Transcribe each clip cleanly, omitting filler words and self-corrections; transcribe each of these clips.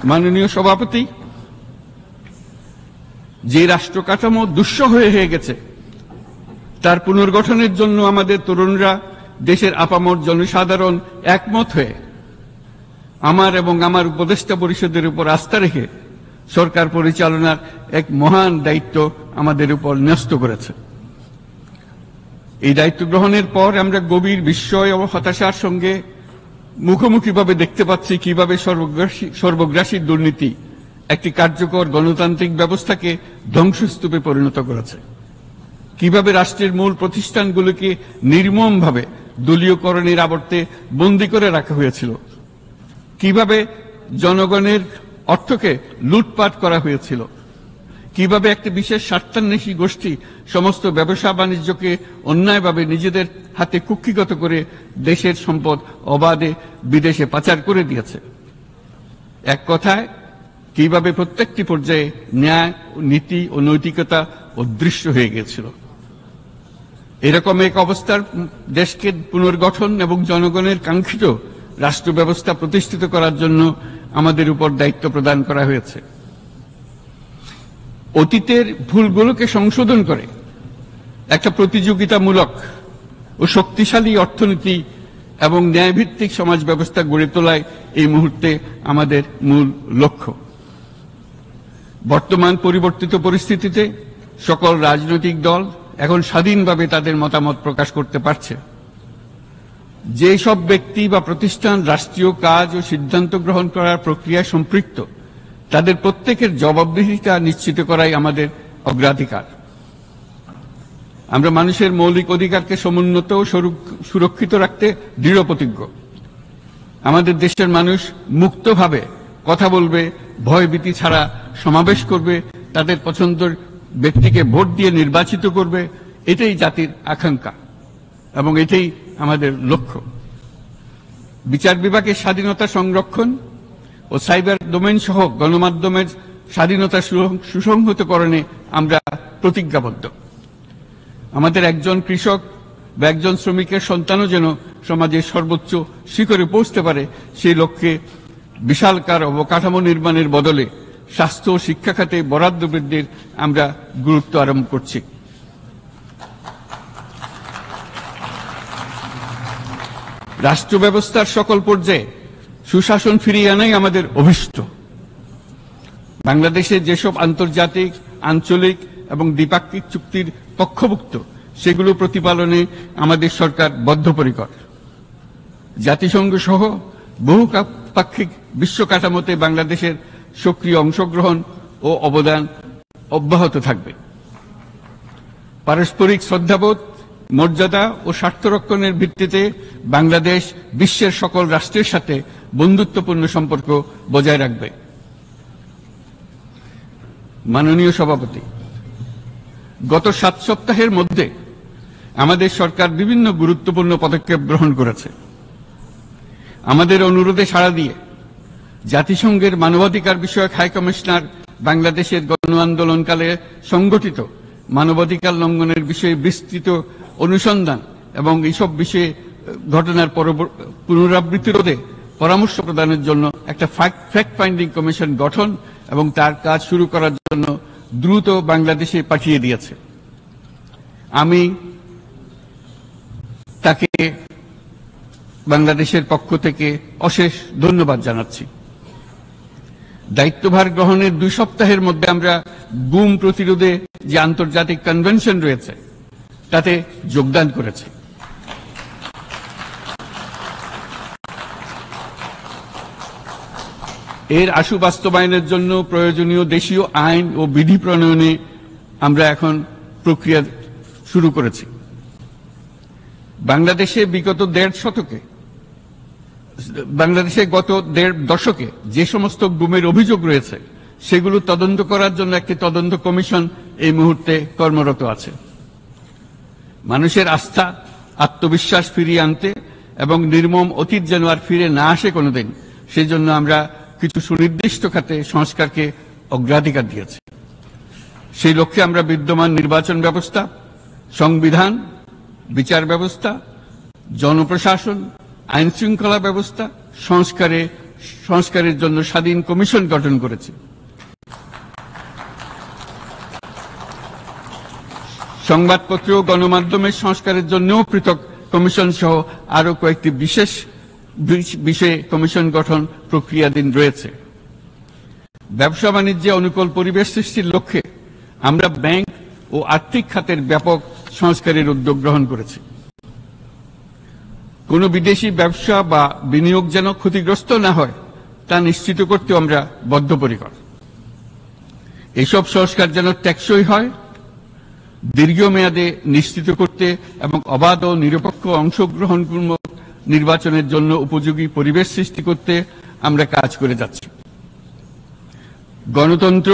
মাননীয় সভাপতি, যে রাষ্ট্র কাঠামো দুঃসহ হয়ে গেছে তার পুনর্গঠনের জন্য আমাদের তরুণরা, দেশের আপামর জনসাধারণ একমত হয়ে আমার এবং আমার উপদেষ্টা পরিষদের উপর আস্থা রেখে সরকার পরিচালনার এক মহান দায়িত্ব আমাদের উপর ন্যস্ত করেছে। এই দায়িত্ব গ্রহণের পর আমরা গভীর বিস্ময় ও হতাশার সঙ্গে মুখোমুখিভাবে দেখতে পাচ্ছি কিভাবে সর্বগ্রাসী দুর্নীতি একটি কার্যকর গণতান্ত্রিক ব্যবস্থাকে ধ্বংসস্তূপে পরিণত করেছে, কিভাবে রাষ্ট্রের মূল প্রতিষ্ঠানগুলোকে নির্মমভাবে দলীয়করণের আবর্তে বন্দী করে রাখা হয়েছিল, কিভাবে জনগণের অর্থকে লুটপাট করা হয়েছিল, কিভাবে একটি বিশেষ স্বার্থান্বেষী গোষ্ঠী সমস্ত ব্যবসা বাণিজ্যকে অন্যায়ভাবে নিজেদের হাতে কুক্ষিগত করে দেশের সম্পদ অবাধে বিদেশে পাচার করে দিয়েছে। এক কথায়, কিভাবে প্রত্যেকটি পর্যায়ে ন্যায়, নীতি ও নৈতিকতা অদৃশ্য হয়ে গিয়েছিল। এরকম এক অবস্থার দেশকে পুনর্গঠন এবং জনগণের কাঙ্ক্ষিত রাষ্ট্র ব্যবস্থা প্রতিষ্ঠিত করার জন্য আমাদের উপর দায়িত্ব প্রদান করা হয়েছে। অতীতের ভুলগুলোকে সংশোধন করে একটা প্রতিযোগিতামূলক ও শক্তিশালী অর্থনীতি এবং ন্যায়ভিত্তিক সমাজ ব্যবস্থা গড়ে তোলায় এই মুহূর্তে আমাদের মূল লক্ষ্য। বর্তমান পরিবর্তিত পরিস্থিতিতে সকল রাজনৈতিক দল এখন স্বাধীনভাবে তাদের মতামত প্রকাশ করতে পারছে। যে সব ব্যক্তি বা প্রতিষ্ঠান রাষ্ট্রীয় কাজ ও সিদ্ধান্ত গ্রহণ করার প্রক্রিয়ায় সম্পৃক্ত, তাদের প্রত্যেকের জবাবদিহিতা নিশ্চিত করাই আমাদের অগ্রাধিকার। আমরা মানুষের মৌলিক অধিকারকে সমুন্নত ও সুরক্ষিত রাখতে দৃঢ়প্রতিজ্ঞ। আমাদের দেশের মানুষ মুক্তভাবে কথা বলবে, ভয়ভীতি ছাড়া সমাবেশ করবে, তাদের পছন্দের ব্যক্তিকে ভোট দিয়ে নির্বাচিত করবে, এটাই জাতির আকাঙ্ক্ষা এবং এটাই আমাদের লক্ষ্য। বিচার বিভাগের স্বাধীনতা সংরক্ষণ ও সাইবার ডোমেইন সহ গণমাধ্যমের স্বাধীনতা সুসংহতকরণে আমরা প্রতিজ্ঞাবদ্ধ। আমাদের একজন কৃষক বা একজন শ্রমিকের সন্তানও যেন সমাজের সর্বোচ্চ শিখরে পৌঁছতে পারে, সেই লক্ষ্যে বিশালকার অবকাঠামো নির্মাণের বদলে স্বাস্থ্য ও শিক্ষা খাতে বরাদ্দ বৃদ্ধির আমরা গুরুত্ব আরোপ করছি। রাষ্ট্র ব্যবস্থার সকল পর্যায়ে সুশাসন ফিরিয়ে আনাই আমাদের অভীষ্ট। বাংলাদেশে যেসব আন্তর্জাতিক, আঞ্চলিক এবং দ্বিপাক্ষিক চুক্তির পক্ষভুক্ত, সেগুলো প্রতিপালনে আমাদের সরকার বদ্ধপরিকর। জাতিসংঘ সহ বহুপাক্ষিক বিশ্ব কাঠামোতে বাংলাদেশের সক্রিয় অংশগ্রহণ ও অবদান অব্যাহত থাকবে। পারস্পরিক শ্রদ্ধাবোধ, মর্যাদা ও স্বার্থরক্ষণের ভিত্তিতে বাংলাদেশ বিশ্বের সকল রাষ্ট্রের সাথে বন্ধুত্বপূর্ণ সম্পর্ক বজায় রাখবে। মাননীয় সভাপতি, গত 7 সপ্তাহের মধ্যে আমাদের সরকার বিভিন্ন গুরুত্বপূর্ণ পদক্ষেপ গ্রহণ করেছে। আমাদের অনুরোধে সাড়া দিয়ে জাতিসংঘের মানবাধিকার বিষয়ক হাই কমিশনার বাংলাদেশের গণ আন্দোলনকালে সংগঠিত মানবাধিকার লঙ্ঘনের বিষয়ে বিস্তৃত অনুসন্ধান এবং এইসব বিষয়ে ঘটনার পুনরাবৃত্তি রোধে পরামর্শ প্রদানের জন্য একটা ফ্যাক্ট ফাইন্ডিং কমিশন গঠন এবং তার কাজ শুরু করার জন্য দ্রুত বাংলাদেশে পাঠিয়ে দিয়েছে। আমি তাকে বাংলাদেশের পক্ষ থেকে অশেষ ধন্যবাদ জানাচ্ছি। দায়িত্বভার গ্রহণের 2 সপ্তাহের মধ্যে আমরা গুম প্রতিরোধে যে আন্তর্জাতিক কনভেনশন রয়েছে তাতে যোগদান করেছি। এর আশু বাস্তবায়নের জন্য প্রয়োজনীয় দেশীয় আইন ও বিধি প্রণয়নে আমরা এখন প্রক্রিয়া শুরু করেছি। বাংলাদেশে গত 1.5 দশকে যে সমস্ত গুমের অভিযোগ রয়েছে সেগুলো তদন্ত করার জন্য একটি তদন্ত কমিশন এই মুহূর্তে কর্মরত আছে। মানুষের আস্থা, আত্মবিশ্বাস ফিরিয়ে আনতে এবং নির্মম অতীত যেন আর ফিরে না আসে কোনোদিন, সেজন্য আমরা কিছু সুনির্দিষ্ট খাতে সংস্কারকে অগ্রাধিকার দিয়েছি। সেই লক্ষ্যে আমরা বিদ্যমান নির্বাচন ব্যবস্থা, সংবিধান, বিচার ব্যবস্থা, জনপ্রশাসন, আইন শৃঙ্খলা ব্যবস্থা সংস্কারে সংস্কারের জন্য স্বাধীন কমিশন গঠন করেছে। সংবাদপত্র ও গণমাধ্যমের সংস্কারের জন্যও পৃথক কমিশন সহ আরো কয়েকটি বিশেষ বিষয়ে কমিশন গঠন প্রক্রিয়াধীন রয়েছে। ব্যবসা বাণিজ্যে অনুকূল পরিবেশ সৃষ্টির লক্ষ্যে আমরা ব্যাংক ও আর্থিক খাতের ব্যাপক সংস্কারের উদ্যোগ গ্রহণ করেছি। কোনো বিদেশি ব্যবসা বা বিনিয়োগ যেন ক্ষতিগ্রস্ত না হয় তা নিশ্চিত করতে আমরা বদ্ধপরিকর। এসব সংস্কার যেন টেকসই হয়, দীর্ঘমেয়াদে নিশ্চিত করতে এবং অবাধ ও নিরপেক্ষ অংশগ্রহণমূলক নির্বাচনের জন্য উপযোগী পরিবেশ সৃষ্টি করতে আমরা কাজ করে যাচ্ছি। গণতন্ত্র,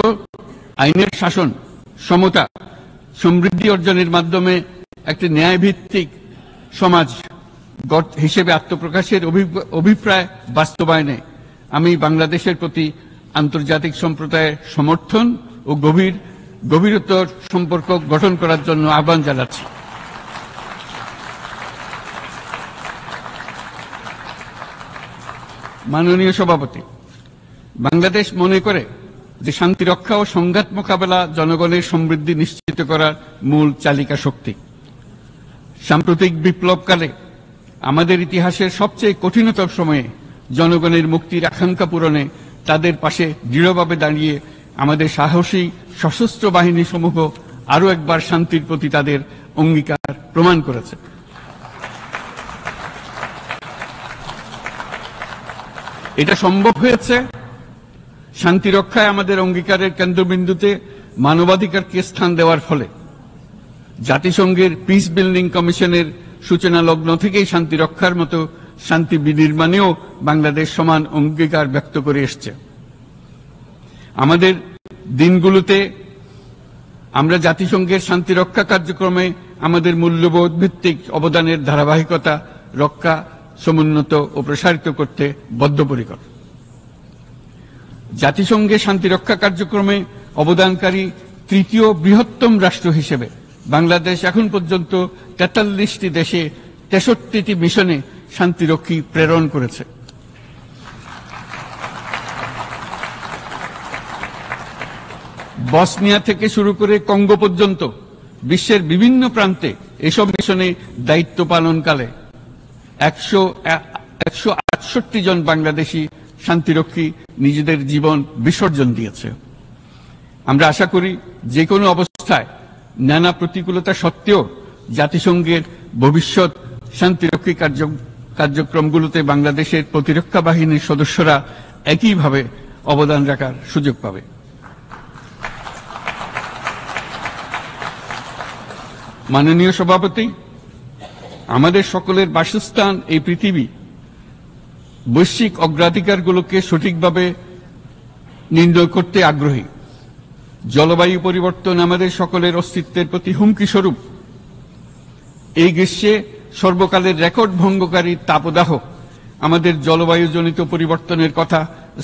আইনের শাসন, সমতা, সমৃদ্ধি অর্জনের মাধ্যমে একটি ন্যায়ভিত্তিক সমাজ হিসেবে আত্মপ্রকাশের অভিপ্রায় বাস্তবায়নে আমি বাংলাদেশের প্রতি আন্তর্জাতিক সম্প্রদায়ের সমর্থন ও গভীরতর সম্পর্ক গঠন করার জন্য আহ্বান জানাচ্ছি। মাননীয় সভাপতি, বাংলাদেশ মনে করে যে শান্তি রক্ষা ও সংঘাত মোকাবেলা জনগণের সমৃদ্ধি নিশ্চিত করার মূল চালিকা শক্তি। সাম্প্রতিক বিপ্লবকালে আমাদের ইতিহাসের সবচেয়ে কঠিনতম সময়ে জনগণের মুক্তির আকাঙ্ক্ষা পূরণে তাদের পাশে দৃঢ়ভাবে দাঁড়িয়ে আমাদের সাহসী সশস্ত্র বাহিনী সমূহ আরো একবার শান্তির প্রতি তাদের অঙ্গীকার প্রমাণ করেছে। এটা সম্ভব হয়েছে শান্তি রক্ষায় আমাদের অঙ্গীকারের কেন্দ্রবিন্দুতে মানবাধিকারকে স্থান দেওয়ার ফলে। জাতিসংঘের পিস বিল্ডিং কমিশনের সূচনা লগ্ন থেকেই শান্তি রক্ষার মতো শান্তি বিনির্মাণেও বাংলাদেশ সমান অঙ্গীকার ব্যক্ত করে এসছে। আমাদের দিনগুলোতে আমরা জাতিসংঘের শান্তি রক্ষা কার্যক্রমে আমাদের মূল্যবোধ ভিত্তিক অবদানের ধারাবাহিকতা রক্ষা, সমুন্নত ও প্রসারিত করতে বদ্ধপরিকর। জাতিসংঘের শান্তি রক্ষা কার্যক্রমে অবদানকারী তৃতীয় বৃহত্তম রাষ্ট্র হিসেবে বাংলাদেশ এখন পর্যন্ত 43টি দেশে 63টি মিশনে শান্তিরক্ষী প্রেরণ করেছে। বসনিয়া থেকে শুরু করে কঙ্গো পর্যন্ত বিশ্বের বিভিন্ন প্রান্তে এসব মিশনে দায়িত্ব পালনকালে 168 জন বাংলাদেশি শান্তিরক্ষী নিজেদের জীবন বিসর্জন দিয়েছে। আমরা আশা করি যে কোনো অবস্থায় নানা প্রতিকূলতা সত্ত্বেও জাতিসংঘের ভবিষ্যৎ শান্তিরক্ষী কার্যক্রমগুলোতে বাংলাদেশের প্রতিরক্ষা বাহিনীর সদস্যরা একইভাবে অবদান রাখার সুযোগ পাবে। মাননীয় সভাপতি, আমাদের সকলের বাসস্থান এই পৃথিবী। বৈশ্বিক অগ্রাধিকারগুলোকে সঠিকভাবে নির্ণয় করতে আগ্রহী। জলবায়ু পরিবর্তন আমাদের সকলের অস্তিত্বের প্রতি হুমকি স্বরূপ। এই গ্রীষ্মে সর্বকালের রেকর্ড ভঙ্গকারী তাপদাহ আমাদের জলবায়ুজনিত পরিবর্তনের কথা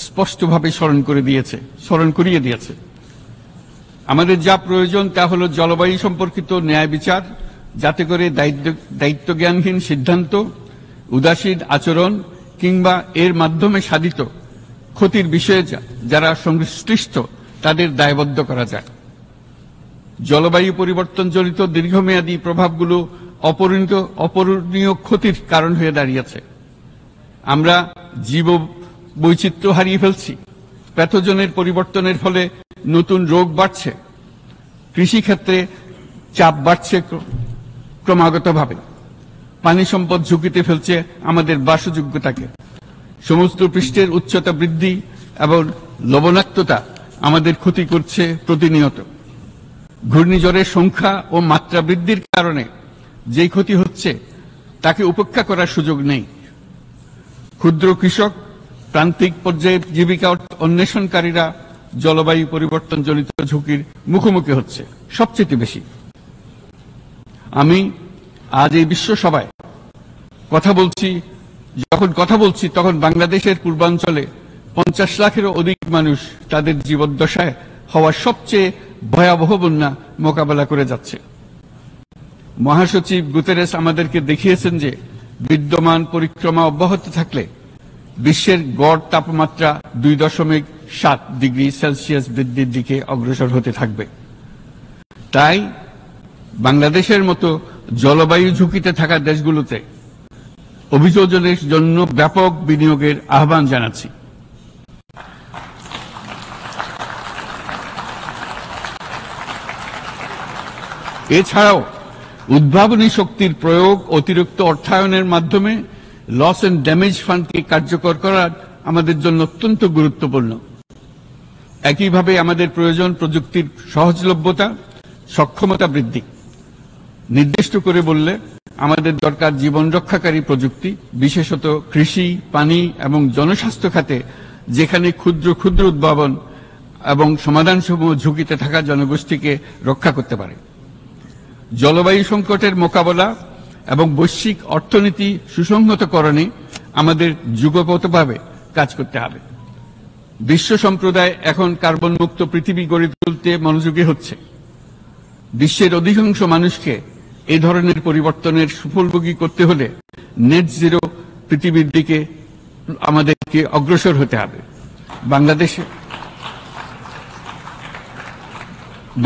স্পষ্টভাবে স্মরণ করিয়ে দিয়েছে। আমাদের যা প্রয়োজন তা হল জলবায়ু সম্পর্কিত ন্যায় বিচার, যাতে করে দায়িত্বজ্ঞানহীন সিদ্ধান্ত, উদাসীন আচরণ কিংবা এর মাধ্যমে সাধিত ক্ষতির বিষয়ে যারা সংশ্লিষ্ট তাদের দায়বদ্ধ করা যায়। জলবায়ু পরিবর্তনজনিত দীর্ঘমেয়াদী প্রভাবগুলো অপূরণীয় ক্ষতির কারণ হয়ে দাঁড়িয়েছে। আমরা জীব বৈচিত্র্য হারিয়ে ফেলছি। প্যাথোজেনের পরিবর্তনের ফলে নতুন রোগ বাড়ছে। কৃষিক্ষেত্রে চাপ বাড়ছে ক্রমাগতভাবে। পানি সম্পদ ঝুঁকিতে ফেলছে আমাদের বাসযোগ্যতাকে। সমুদ্র পৃষ্ঠের উচ্চতা বৃদ্ধি এবং লবণাক্ততা আমাদের ক্ষতি করছে প্রতিনিয়ত। ঘূর্ণিঝড়ের সংখ্যা ও মাত্রা বৃদ্ধির কারণে যে ক্ষতি হচ্ছে তাকে উপেক্ষা করার সুযোগ নেই। ক্ষুদ্র কৃষক, প্রান্তিক পর্যায়ে জীবিকা অন্বেষণকারীরা জলবায়ু পরিবর্তনজনিত ঝুঁকির মুখোমুখি হচ্ছে সবচেয়ে বেশি। আমি আজ এই বিশ্ব সভায় যখন কথা বলছি তখন বাংলাদেশের পূর্বাঞ্চলে 50 লাখেরও অধিক মানুষ তাদের জীবদ্দশায় হওয়া সবচেয়ে ভয়াবহ বন্যা মোকাবেলা করে যাচ্ছে। মহাসচিব গুতেরেস আমাদেরকে দেখিয়েছেন যে বিদ্যমান পরিক্রমা অব্যাহত থাকলে বিশ্বের গড় তাপমাত্রা 2.7 ডিগ্রি সেলসিয়াস বৃদ্ধির দিকে অগ্রসর হতে থাকবে। তাই বাংলাদেশের মতো জলবায়ু ঝুঁকিতে থাকা দেশগুলোতে অভিযোজনের জন্য ব্যাপক বিনিয়োগের আহ্বান জানাচ্ছি। এছাড়াও উদ্ভাবনী শক্তির প্রয়োগ, অতিরিক্ত অর্থায়নের মাধ্যমে লস এন্ড ড্যামেজ ফান্ডকে কার্যকর করা আমাদের জন্য অত্যন্ত গুরুত্বপূর্ণ। একইভাবে আমাদের প্রয়োজন প্রযুক্তির সহজলভ্যতা, সক্ষমতা বৃদ্ধি। নির্দিষ্ট করে বললে আমাদের দরকার জীবন রক্ষাকারী প্রযুক্তি, বিশেষত কৃষি, পানি এবং জনস্বাস্থ্য খাতে, যেখানে ক্ষুদ্র ক্ষুদ্র উদ্ভাবন এবং সমাধানসমূহ ঝুঁকিতে থাকা জনগোষ্ঠীকে রক্ষা করতে পারে। জলবায়ু সংকটের মোকাবেলা এবং বৈশ্বিক অর্থনীতি সুসংহতকরণে আমাদের যুগপৎভাবে কাজ করতে হবে। বিশ্ব সম্প্রদায় এখন কার্বন মুক্ত পৃথিবী গড়ে তুলতে মনোযোগী হচ্ছে। বিশ্বের অধিকাংশ মানুষকে এই ধরনের পরিবর্তনের সুফলভোগী করতে হলে নেট জিরো পৃথিবীর দিকে আমাদেরকে অগ্রসর হতে হবে।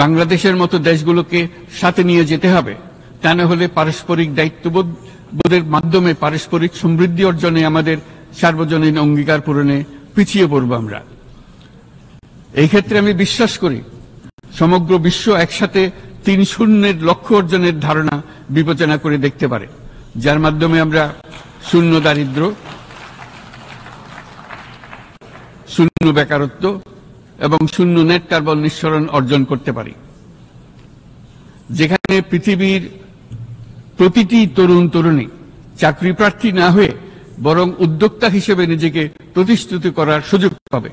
বাংলাদেশের মতো দেশগুলোকে সাথে নিয়ে যেতে হবে। তা না হলে পারস্পরিক দায়িত্ববোধের মাধ্যমে পারস্পরিক সমৃদ্ধি অর্জনে আমাদের সার্বজনীন অঙ্গীকার পূরণে পিছিয়ে পড়ব আমরা। এই ক্ষেত্রে আমি বিশ্বাস করি সমগ্র বিশ্ব একসাথে 3-0 লক্ষ্য অর্জনের ধারণা বিবেচনা করে দেখতে পারে, যার মাধ্যমে আমরা শূন্য দারিদ্র্য, শূন্য বেকারত্ব এবং শূন্য নেট কার্বন নিঃসরণ অর্জন করতে পারি। যেখানে পৃথিবীর প্রতিটি তরুণ তরুণী চাকরি প্রার্থী না হয়ে বরং উদ্যোক্তা হিসেবে নিজেকে প্রতিষ্ঠিত করার সুযোগ পাবে।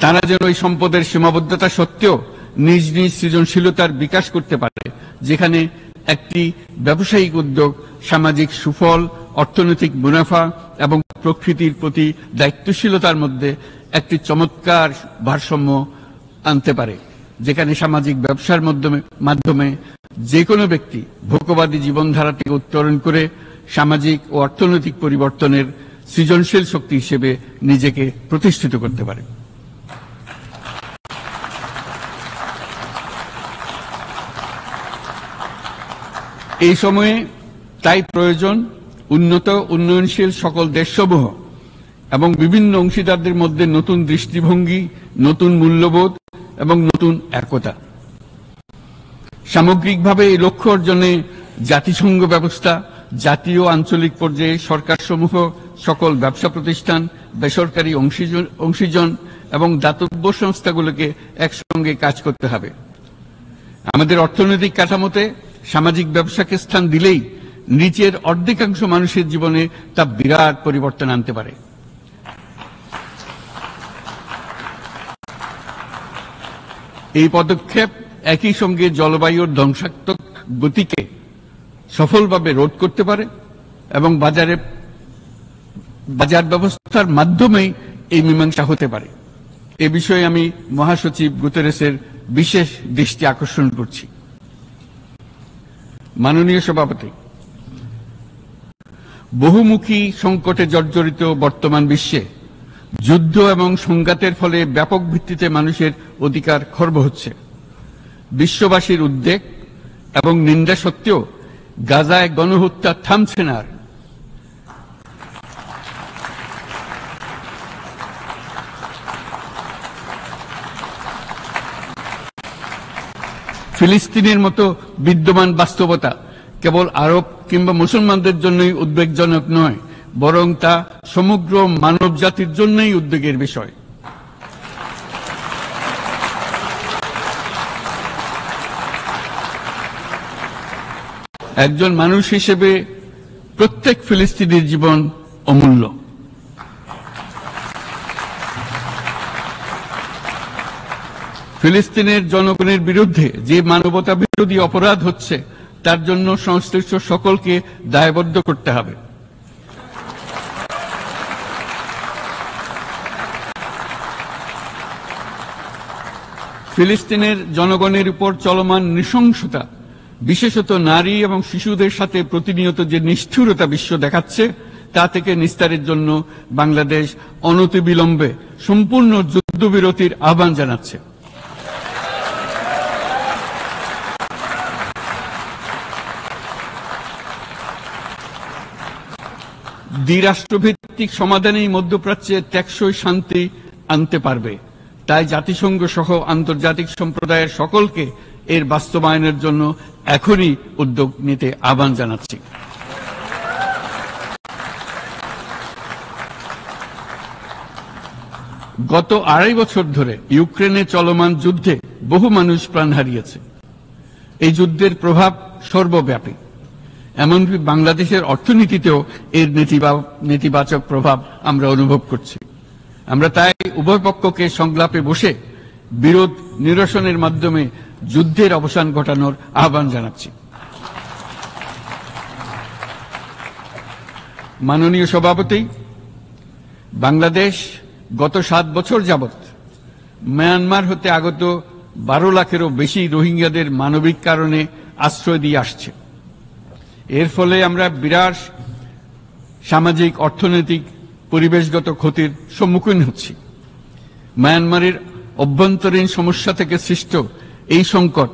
তারা যেন এই সম্পদের সীমাবদ্ধতা সত্ত্বেও নিজ নিজ সৃজনশীলতার বিকাশ করতে পারে, যেখানে একটি ব্যবসায়িক উদ্যোগ সামাজিক সুফল, অর্থনৈতিক মুনাফা এবং প্রকৃতির প্রতি দায়িত্বশীলতার মধ্যে একটি চমৎকার ভারসাম্য আনতে পারে, যেখানে সামাজিক ব্যবসার মাধ্যমে যে কোনো ব্যক্তি ভোগবাদী জীবনধারা থেকে উত্তরণ করে সামাজিক ও অর্থনৈতিক পরিবর্তনের সৃজনশীল শক্তি হিসেবে নিজেকে প্রতিষ্ঠিত করতে পারে। এই সময়ে তাই প্রয়োজন উন্নত উন্নয়নশীল সকল দেশসমূহ এবং বিভিন্ন অংশীদারদের মধ্যে নতুন দৃষ্টিভঙ্গি, নতুন মূল্যবোধ এবং নতুন একতা। সামগ্রিকভাবে এই লক্ষ্য অর্জনে জাতিসংঘ ব্যবস্থা, জাতীয় আঞ্চলিক পর্যায়ে সরকারসমূহ, সকল ব্যবসা প্রতিষ্ঠান, বেসরকারি অংশীজন এবং দাতব্য সংস্থাগুলোকে একসঙ্গে কাজ করতে হবে। আমাদের অর্থনৈতিক কাঠামোতে সামাজিক ব্যবসাকে স্থান দিলেই নিচের অর্ধেকাংশ মানুষের জীবনে তা বিরাট পরিবর্তন আনতে পারে। এই পদক্ষেপ একই সঙ্গে জলবায়ুর ধ্বংসাত্মক গতিকে সফলভাবে রোধ করতে পারে এবং বাজার ব্যবস্থার মাধ্যমেই এই মীমাংসা হতে পারে। এ বিষয়ে আমি মহাসচিব গুতেরেসের বিশেষ দৃষ্টি আকর্ষণ করছি। মাননীয় সভাপতি, বহুমুখী সংকটে জর্জরিত বর্তমান বিশ্বে যুদ্ধ এবং সংঘাতের ফলে ব্যাপক ভিত্তিতে মানুষের অধিকার খর্ব হচ্ছে। বিশ্ববাসীর উদ্বেগ এবং নিন্দা সত্ত্বেও গাজায় গণহত্যা থামছে না। ফিলিস্তিনের মতো বিদ্যমান বাস্তবতা কেবল আরব কিংবা মুসলমানদের জন্যই উদ্বেগজনক নয়, বরং তা সমগ্র মানব জাতির জন্যই উদ্বেগের বিষয়। একজন মানুষ হিসেবে প্রত্যেক ফিলিস্তিনির জীবন অমূল্য। ফিলিস্তিনের জনগণের বিরুদ্ধে যে মানবতা বিরোধী অপরাধ হচ্ছে তার জন্য সংশ্লিষ্ট সকলকে দায়বদ্ধ করতে হবে। ফিলিস্তিনের জনগণের উপর চলমান নৃশংসতা বিশেষত নারী এবং শিশুদের সাথে প্রতিনিয়ত যে নিষ্ঠুরতা বিশ্ব দেখাচ্ছে তা থেকে নিস্তারের জন্য বাংলাদেশ অনতিবিলম্বে সম্পূর্ণ যুদ্ধবিরতির আহ্বান জানাচ্ছে। দ্বিরাষ্ট্রভিত্তিক সমাধানেই মধ্যপ্রাচ্যে টেকসই শান্তি আনতে পারবে। তাই জাতিসংঘ সহ আন্তর্জাতিক সম্প্রদায়ের সকলকে এর বাস্তবায়নের জন্য এখনই উদ্যোগ নিতে আহ্বান জানাচ্ছি। গত 2.5 বছর ধরে ইউক্রেনে চলমান যুদ্ধে বহু মানুষ প্রাণ হারিয়েছে। এই যুদ্ধের প্রভাব সর্বব্যাপী, এমনকি বাংলাদেশের অর্থনীতিতেও এর নেতিবাচক প্রভাব আমরা অনুভব করছি। আমরা তাই উভয় পক্ষকে সংলাপে বসে বিরোধ নিরসনের মাধ্যমে যুদ্ধের অবসান ঘটানোর আহ্বান জানাচ্ছি। মাননীয় সভাপতি, বাংলাদেশ গত 7 বছর যাবৎ মায়ানমার হতে আগত 12 লাখেরও বেশি রোহিঙ্গাদের মানবিক কারণে আশ্রয় দিয়ে আসছে। এর ফলে আমরা বিরাট সামাজিক, অর্থনৈতিক, পরিবেশগত ক্ষতির সম্মুখীন হচ্ছি। মায়ানমারের অভ্যন্তরীণ সমস্যা থেকে সৃষ্ট এই সংকট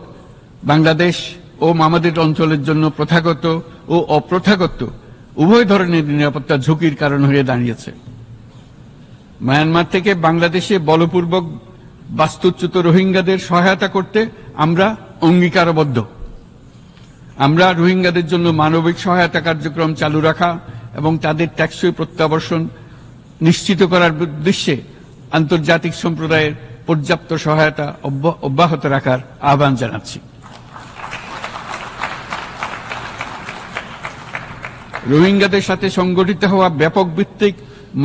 বাংলাদেশ ও আমাদের অঞ্চলের জন্য প্রথাগত ও অপ্রথাগত উভয় ধরনের নিরাপত্তা ঝুঁকির কারণ হয়ে দাঁড়িয়েছে। মায়ানমার থেকে বাংলাদেশে বলপূর্বক বাস্তুচ্যুত রোহিঙ্গাদের সহায়তা করতে আমরা অঙ্গীকারবদ্ধ। আমরা রোহিঙ্গাদের জন্য মানবিক সহায়তা কার্যক্রম চালু রাখা এবং তাদের টেকসই প্রত্যাবর্তন নিশ্চিত করার উদ্দেশ্যে আন্তর্জাতিক সম্প্রদায়ের পর্যাপ্ত সহায়তা অব্যাহত রাখার আহ্বান জানাচ্ছি। রোহিঙ্গাদের সাথে সংগঠিত হওয়া ব্যাপক ভিত্তিক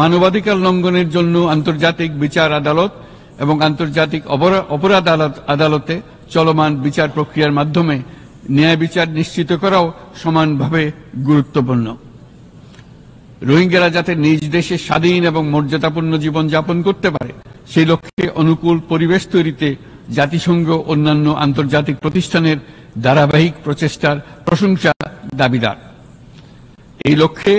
মানবাধিকার লঙ্ঘনের জন্য আন্তর্জাতিক বিচার আদালত এবং আন্তর্জাতিক অপরাধ আদালতে চলমান বিচার প্রক্রিয়ার মাধ্যমে ন্যায় বিচার নিশ্চিত করাও সমানভাবে গুরুত্বপূর্ণ। রোহিঙ্গারা যাতে নিজ দেশে স্বাধীন এবং মর্যাদাপূর্ণ জীবন যাপন করতে পারে সেই লক্ষ্যে অনুকূল পরিবেশ তৈরিতে জাতিসংঘ অন্যান্য আন্তর্জাতিক প্রতিষ্ঠানের ধারাবাহিক প্রচেষ্টার প্রশংসা দাবিদার। এই লক্ষ্যে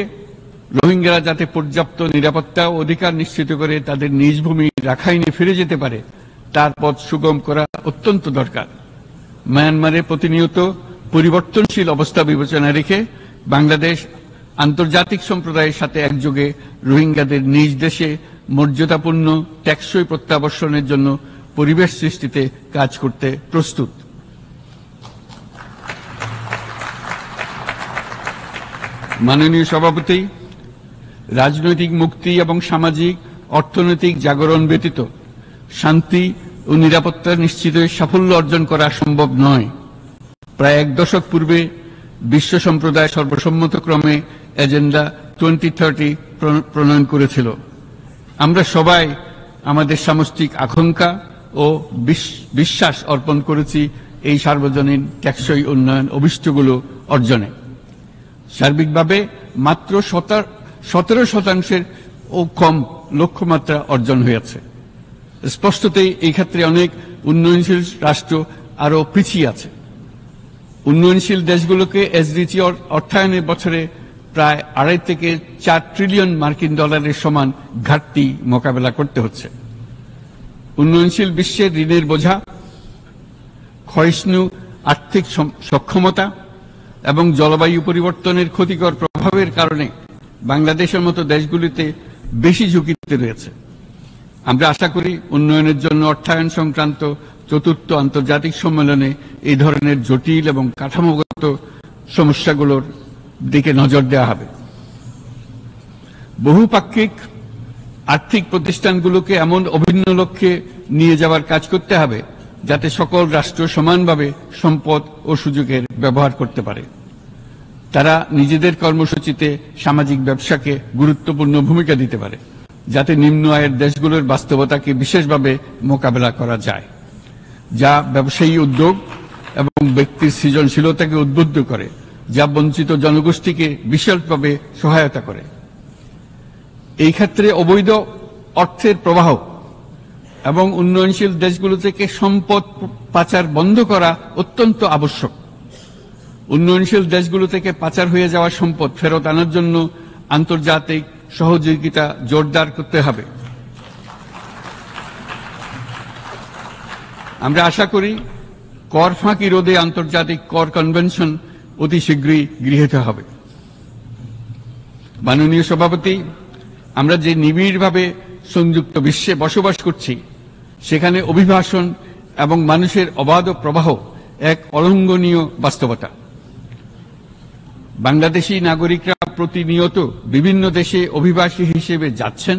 রোহিঙ্গারা যাতে পর্যাপ্ত নিরাপত্তা ও অধিকার নিশ্চিত করে তাদের নিজ ভূমি রাখাইনে ফিরে যেতে পারে তার পথ সুগম করা অত্যন্ত দরকার। মায়ানমারে প্রতিনিয়ত পরিবর্তনশীল অবস্থা বিবেচনায় রেখে বাংলাদেশ আন্তর্জাতিক সম্প্রদায়ের সাথে একযোগে রোহিঙ্গাদের নিজ দেশে মর্যাদাপূর্ণ টেকসই প্রত্যাবর্তনের জন্য পরিবেশ সৃষ্টিতে কাজ করতে প্রস্তুত। মাননীয় সভাপতি, রাজনৈতিক মুক্তি এবং সামাজিক অর্থনৈতিক জাগরণ ব্যতীত শান্তি ও নিরাপত্তা নিশ্চিত সাফল্য অর্জন করা সম্ভব নয়। প্রায় 1 দশক পূর্বে বিশ্ব সম্প্রদায় সর্বসম্মতক্রমে এজেন্ডা 2030 প্রণয়ন করেছিল। আমরা সবাই আমাদের সামষ্টিক আকাঙ্ক্ষা ও বিশ্বাস অর্পণ করেছি এই সার্বজনীন টেকসই উন্নয়ন অভিষ্টগুলো অর্জনে। সার্বিকভাবে মাত্র 17% ও কম লক্ষ্যমাত্রা অর্জন হয়েছে। স্পষ্টতই এই ক্ষেত্রে অনেক উন্নয়নশীল রাষ্ট্র আরও পিছিয়ে আছে। উন্নয়নশীল দেশগুলোকে এসডিজি অর্থায়নের বছরে প্রায় 2.5 থেকে 4 ট্রিলিয়ন মার্কিন ডলারের সমান ঘাটতি মোকাবেলা করতে হচ্ছে। উন্নয়নশীল বিশ্বের ঋণের বোঝা, ক্ষয়িষ্ণু আর্থিক সক্ষমতা এবং জলবায়ু পরিবর্তনের ক্ষতিকর প্রভাবের কারণে বাংলাদেশের মতো দেশগুলিতে বেশি ঝুঁকিতে রয়েছে। আমরা আশা করি উন্নয়নের জন্য অর্থায়ন সংক্রান্ত 4র্থ আন্তর্জাতিক সম্মেলনে এই ধরনের জটিল এবং কাঠামোগত সমস্যাগুলোর দিকে নজর দেওয়া হবে। বহুপাক্ষিক আর্থিক প্রতিষ্ঠানগুলোকে এমন অভিন্ন লক্ষ্যে নিয়ে যাওয়ার কাজ করতে হবে যাতে সকল রাষ্ট্র সমানভাবে সম্পদ ও সুযোগের ব্যবহার করতে পারে। তারা নিজেদের কর্মসূচিতে সামাজিক ব্যবসাকে গুরুত্বপূর্ণ ভূমিকা দিতে পারে যাতে নিম্ন আয়ের দেশগুলোর বাস্তবতাকে বিশেষভাবে মোকাবেলা করা যায়, যা ব্যবসায়ী উদ্যোগ এবং ব্যক্তির সৃজনশীলতাকে উদ্বুদ্ধ করে, যা বঞ্চিত জনগোষ্ঠীকে বিশালভাবে সহায়তা করে। এই ক্ষেত্রে অবৈধ অর্থের প্রবাহ এবং উন্নয়নশীল দেশগুলো থেকে সম্পদ পাচার বন্ধ করা অত্যন্ত আবশ্যক। উন্নয়নশীল দেশগুলো থেকে পাচার হয়ে যাওয়া সম্পদ ফেরত আনার জন্য আন্তর্জাতিক সহযোগিতা জোরদার করতে হবে। আমরা আশা করি কর ফাঁকি রোধে আন্তর্জাতিক কর কনভেনশন অতি শীঘ্রই গৃহীত হবে। মাননীয় সভাপতি, আমরা যে নিবিড়ভাবে সংযুক্ত বিশ্বে বসবাস করছি, সেখানে অভিবাসন এবং মানুষের অবাধ প্রবাহ এক অলঙ্ঘনীয় বাস্তবতা। বাংলাদেশী নাগরিকরা প্রতিনিয়ত বিভিন্ন দেশে অভিবাসী হিসেবে যাচ্ছেন।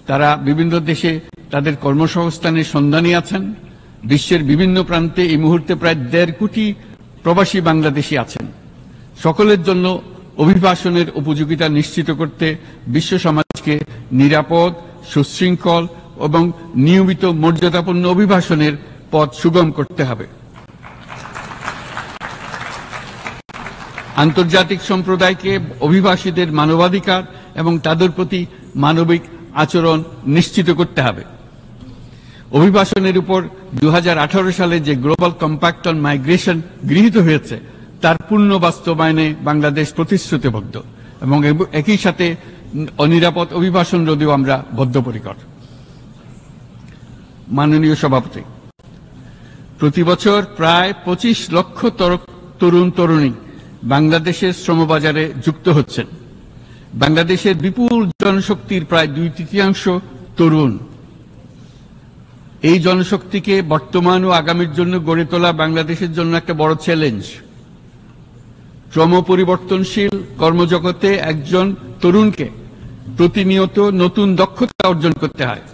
তারা বিভিন্ন দেশে তাদের কর্মসংস্থানের সন্ধানে আছেন। বিশ্বের বিভিন্ন প্রান্তে এই মুহূর্তে প্রায় 1.5 কোটি প্রবাসী বাংলাদেশী আছেন। সকলের জন্য অভিবাসনের উপযোগিতা নিশ্চিত করতে বিশ্ব সমাজকে নিরাপদ, সুশৃঙ্খল এবং নিয়মিত মর্যাদাপূর্ণ অভিবাসনের পথ সুগম করতে হবে। আন্তর্জাতিক সম্প্রদায়কে অভিবাসীদের মানবাধিকার এবং তাদের প্রতি মানবিক আচরণ নিশ্চিত করতে হবে। অভিবাসনের উপর 2018 সালে যে গ্লোবাল কম্প্যাক্ট অন মাইগ্রেশন গৃহীত হয়েছে, তার পূর্ণ বাস্তবায়নে বাংলাদেশ প্রতিশ্রুতিবদ্ধ এবং একই সাথে অনিরাপদ অভিবাসন রোধেও আমরা বদ্ধপরিকর। মাননীয় সভাপতি, প্রতি বছর প্রায় 25 লক্ষ তরুণ তরুণী বাংলাদেশের শ্রমবাজারে যুক্ত হচ্ছেন। বাংলাদেশের বিপুল জনশক্তির প্রায় 2/3 তরুণ। এই জনশক্তিকে বর্তমান ও আগামীর জন্য গড়ে তোলা বাংলাদেশের জন্য একটা বড় চ্যালেঞ্জ। ক্রমপরিবর্তনশীল কর্মজগতে একজন তরুণকে প্রতিনিয়ত নতুন দক্ষতা অর্জন করতে হয়।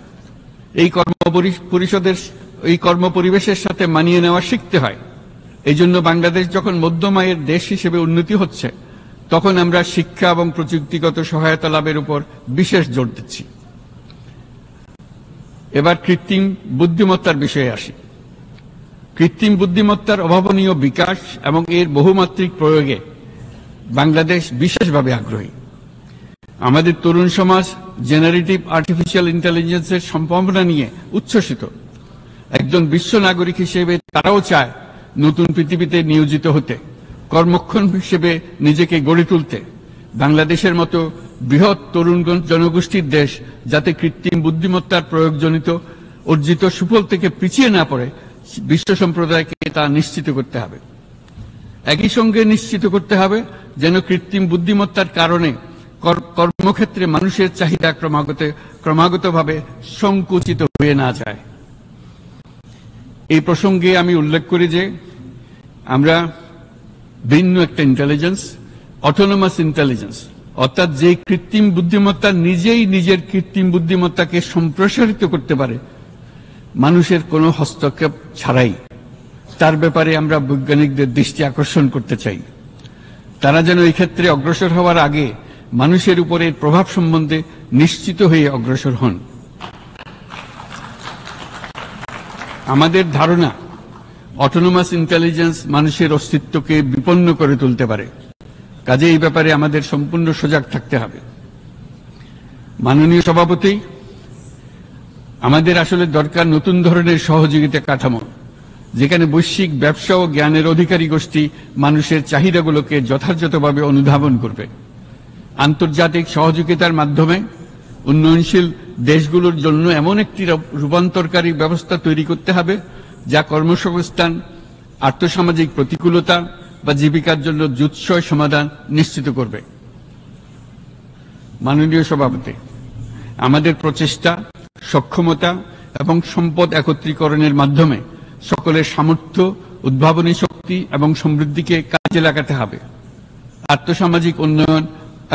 এই কর্মপরিবেশের সাথে মানিয়ে নেওয়া শিখতে হয়। এই জন্য বাংলাদেশ যখন মধ্যম আয়ের দেশ হিসেবে উন্নতি হচ্ছে, তখন আমরা শিক্ষা এবং প্রযুক্তিগত সহায়তা লাভের উপর বিশেষ জোর দিচ্ছি। এবার কৃত্রিম বুদ্ধিমত্তার বিষয়ে আসি। কৃত্রিম বুদ্ধিমত্তার অভাবনীয় বিকাশ এবং এর বহুমাত্রিক প্রয়োগে বাংলাদেশ বিশেষভাবে আগ্রহী। আমাদের তরুণ সমাজ জেনারেটিভ আর্টিফিশিয়াল ইন্টেলিজেন্সের সম্ভাবনা নিয়ে উচ্ছ্বসিত। একজন বিশ্ব নাগরিক হিসেবে তারাও চায় নতুন পৃথিবীতে নিয়োজিত হতে, কর্মক্ষম হিসেবে নিজেকে গড়ে তুলতে। বাংলাদেশের মতো বৃহৎ তরুণ জনগোষ্ঠীর দেশ যাতে কৃত্রিম বুদ্ধিমত্তার প্রয়োগজনিত অর্জিত সুফল থেকে পিছিয়ে না পড়ে, বিশ্ব সম্প্রদায়কে তা নিশ্চিত করতে হবে। একই সঙ্গে নিশ্চিত করতে হবে যেন কৃত্রিম বুদ্ধিমত্তার কারণে কর্মক্ষেত্রে মানুষের চাহিদা ক্রমাগতভাবে সংকুচিত হয়ে না যায়। এই প্রসঙ্গে আমি উল্লেখ করি যে আমরা ভিন্ন একটা ইন্টেলিজেন্স, অটোনোমাস ইন্টেলিজেন্স, অর্থাৎ যে কৃত্রিম বুদ্ধিমত্তা নিজেই নিজের কৃত্রিম বুদ্ধিমত্তাকে সম্প্রসারিত করতে পারে মানুষের কোনো হস্তক্ষেপ ছাড়াই, তার ব্যাপারে আমরা বৈজ্ঞানিকদের দৃষ্টি আকর্ষণ করতে চাই। তারা যেন এই ক্ষেত্রে অগ্রসর হওয়ার আগে মানুষের উপরে প্রভাব সম্বন্ধে নিশ্চিত হয়ে অগ্রসর হন। আমাদের ধারণা, অটোনোমাস ইন্টেলিজেন্স মানুষের অস্তিত্বকে বিপন্ন করে তুলতে পারে। কাজে এই ব্যাপারে আমাদের সম্পূর্ণ সজাগ থাকতে হবে। মাননীয় সভাপতি, আমাদের আসলে দরকার নতুন ধরনের সহযোগিতা কাঠামো, যেখানে বৈশ্বিক ব্যবসা ও জ্ঞানের অধিকারী গোষ্ঠী মানুষের চাহিদাগুলোকে যথাযথভাবে অনুধাবন করবে। আন্তর্জাতিক সহযোগিতার মাধ্যমে উন্নয়নশীল দেশগুলোর জন্য এমন একটি রূপান্তরকারী ব্যবস্থা তৈরি করতে হবে যা কর্মসংস্থান, আর্থসামাজিক প্রতিকূলতা বা জীবিকার জন্য যুৎসয় সমাধান নিশ্চিত করবে। মাননীয় সভাপতি, আমাদের প্রচেষ্টা, সক্ষমতা এবং সম্পদ একত্রীকরণের মাধ্যমে সকলের সামর্থ্য, উদ্ভাবনী শক্তি এবং সমৃদ্ধিকে কাজে লাগাতে হবে। আর্থসামাজিক উন্নয়ন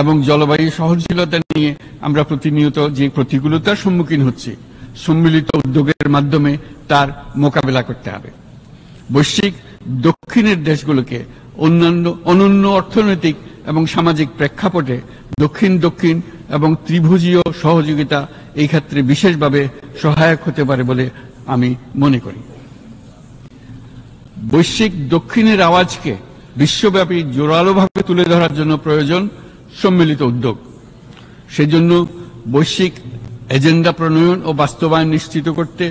এবং জলবায়ু সহনশীলতা নিয়ে আমরা প্রতিনিয়ত যে প্রতিকূলতার সম্মুখীন হচ্ছি, সম্মিলিত উদ্যোগের মাধ্যমে তার মোকাবেলা করতে হবে। বৈশ্বিক দক্ষিণের দেশগুলোকে অনন্য অর্থনৈতিক এবং সামাজিক প্রেক্ষাপটে দক্ষিণ দক্ষিণ এবং ত্রিভুজীয় সহযোগিতা এই ক্ষেত্রে বিশেষভাবে সহায়ক হতে পারে বলে আমি মনে করি। বৈশ্বিক দক্ষিণের আওয়াজকে বিশ্বব্যাপী জোরালোভাবে তুলে ধরার জন্য প্রয়োজন সম্মিলিত উদ্যোগ। সেজন্য বৈশ্বিক এজেন্ডা প্রণয়ন ও বাস্তবায়ন নিশ্চিত করতে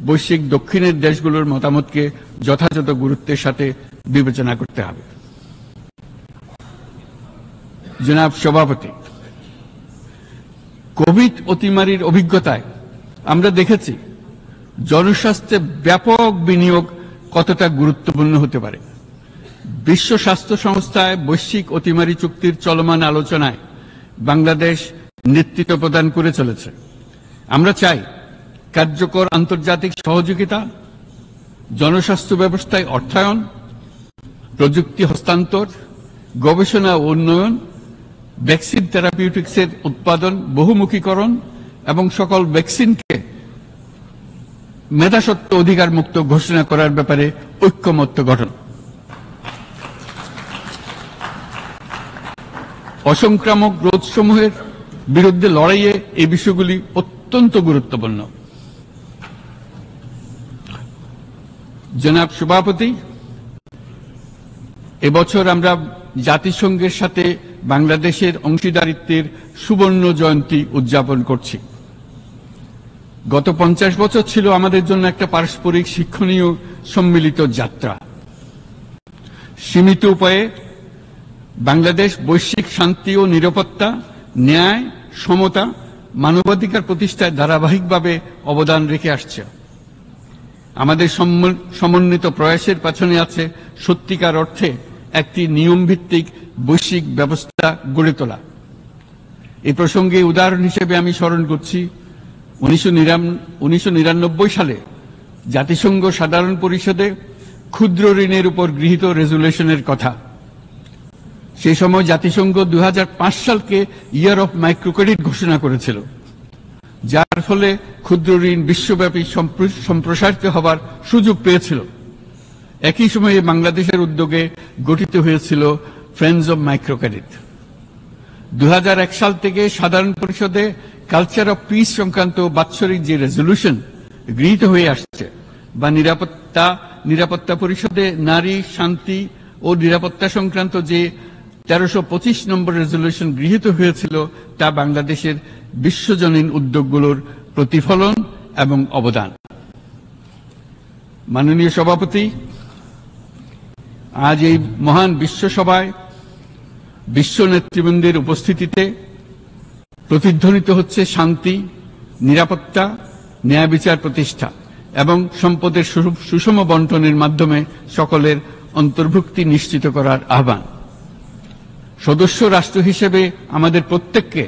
বৈশ্বিক দক্ষিণের দেশগুলোর মতামতকে যথাযথ গুরুত্বের সাথে বিবেচনা করতে হবে। জনাব সভাপতি, কোভিড অতিমারির অভিজ্ঞতায় আমরা দেখেছি জনস্বাস্থ্যে ব্যাপক বিনিয়োগ কতটা গুরুত্বপূর্ণ হতে পারে। বিশ্ব স্বাস্থ্য সংস্থায় বৈশ্বিক অতিমারি চুক্তির চলমান আলোচনায় বাংলাদেশ নেতৃত্ব প্রদান করে চলেছে। আমরা চাই কার্যকর আন্তর্জাতিক সহযোগিতা, জনস্বাস্থ্য ব্যবস্থায় অর্থায়ন, প্রযুক্তি হস্তান্তর, গবেষণা ও উন্নয়ন, ভ্যাকসিন থেরাপিউটিক্সের উৎপাদন বহুমুখীকরণ এবং সকল ভ্যাকসিনকে মেধাস্বত্ব অধিকার মুক্ত ঘোষণা করার ব্যাপারে ঐক্যমত্য গঠন। অসংক্রামক রোগসমূহের বিরুদ্ধে লড়াইয়ে এই বিষয়গুলি অত্যন্ত গুরুত্বপূর্ণ। জনাব সভাপতি, এবছর আমরা জাতিসংঘের সাথে বাংলাদেশের অংশীদারিত্বের সুবর্ণ জয়ন্তী উদযাপন করছি। গত 50 বছর ছিল আমাদের জন্য একটা পারস্পরিক শিক্ষণীয় সম্মিলিত যাত্রা। সীমিত উপায়ে বাংলাদেশ বৈশ্বিক শান্তি ও নিরাপত্তা, ন্যায়, সমতা, মানবাধিকার প্রতিষ্ঠায় ধারাবাহিকভাবে অবদান রেখে আসছে। আমাদের সমন্বিত প্রয়াসের পেছনে আছে সত্যিকার অর্থে একটি নিয়মভিত্তিক বৈশ্বিক ব্যবস্থা গড়ে তোলা। এই প্রসঙ্গে উদাহরণ হিসেবে আমি স্মরণ করছি 1999 সালে জাতিসংঘ সাধারণ পরিষদে ক্ষুদ্র ঋণের উপর গৃহীত রেজুলেশনের কথা। সেই সময় জাতিসংঘ 2005 সালকে ইয়ার অফ মাইক্রোক্রেডিট ঘোষণা করেছিল, যার ফলে ক্ষুদ্র ঋণ বিশ্বব্যাপী সম্প্রসারিত হবার সুযোগ পেয়েছিল। একই সময়ে বাংলাদেশের উদ্যোগে গঠিত হয়েছিল ফ্রেন্ডস অব মাইক্রোক্রেডিট। 2001 সাল থেকে সাধারণ পরিষদে কালচার অফ পিস সংক্রান্ত বাৎসরিক যে রেজলিউশন গৃহীত হয়ে আসছে, বা নিরাপত্তা পরিষদে নারী, শান্তি ও নিরাপত্তা সংক্রান্ত যে 1325 নম্বর রেজলিউশন গৃহীত হয়েছিল, তা বাংলাদেশের বিশ্বজনীন উদ্যোগগুলোর প্রতিফলন এবং অবদান। মাননীয় সভাপতি, আজ এই মহান বিশ্বসভায় বিশ্ব নেতৃবৃন্দের উপস্থিতিতে প্রতিধ্বনিত হচ্ছে শান্তি, নিরাপত্তা, ন্যায় বিচার প্রতিষ্ঠা এবং সম্পদের সুষম বন্টনের মাধ্যমে সকলের অন্তর্ভুক্তি নিশ্চিত করার আহ্বান। সদস্য রাষ্ট্র হিসেবে আমাদের প্রত্যেককে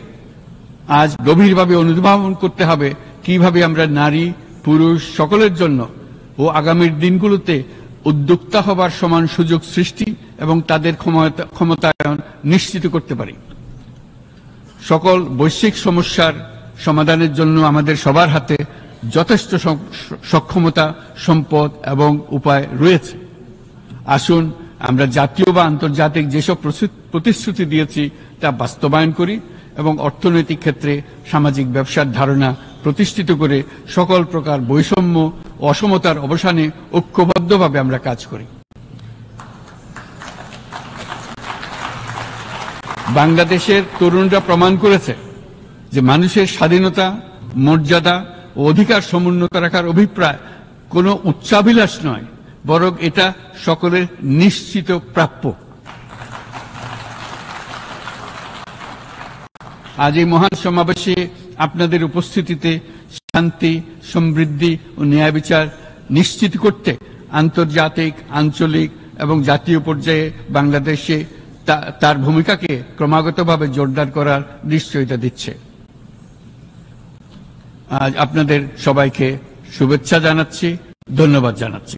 আজ গভীরভাবে অনুধাবন করতে হবে কিভাবে আমরা নারী, পুরুষ সকলের জন্য ও আগামীর দিনগুলোতে উদ্যোক্তা হবার সমান সুযোগ সৃষ্টি এবং তাদের ক্ষমতায়ন নিশ্চিত করতে পারি। সকল বৈশ্বিক সমস্যার সমাধানের জন্য আমাদের সবার হাতে যথেষ্ট সক্ষমতা, সম্পদ এবং উপায় রয়েছে। আসুন আমরা জাতীয় বা আন্তর্জাতিক যেসব প্রতিশ্রুতি দিয়েছি তা বাস্তবায়ন করি এবং অর্থনৈতিক ক্ষেত্রে সামাজিক ব্যবসার ধারণা প্রতিষ্ঠিত করে সকল প্রকার বৈষম্য ও অসমতার অবসানে ঐক্যবদ্ধভাবে আমরা কাজ করি। বাংলাদেশের তরুণরা প্রমাণ করেছে যে মানুষের স্বাধীনতা, মর্যাদা ও অধিকার সমুন্নত রাখার অভিপ্রায় কোনো উচ্চাভিলাষ নয়, বরং এটা সকলের নিশ্চিত প্রাপ্য। আজ এই মহান সমাবেশে আপনাদের উপস্থিতিতে শান্তি, সমৃদ্ধি ও ন্যায় বিচার নিশ্চিত করতে আন্তর্জাতিক, আঞ্চলিক এবং জাতীয় পর্যায়ে বাংলাদেশে তার ভূমিকাকে ক্রমাগতভাবে জোরদার করার নিশ্চয়তা দিচ্ছে। আজ আপনাদের সবাইকে শুভেচ্ছা জানাচ্ছি, ধন্যবাদ জানাচ্ছি।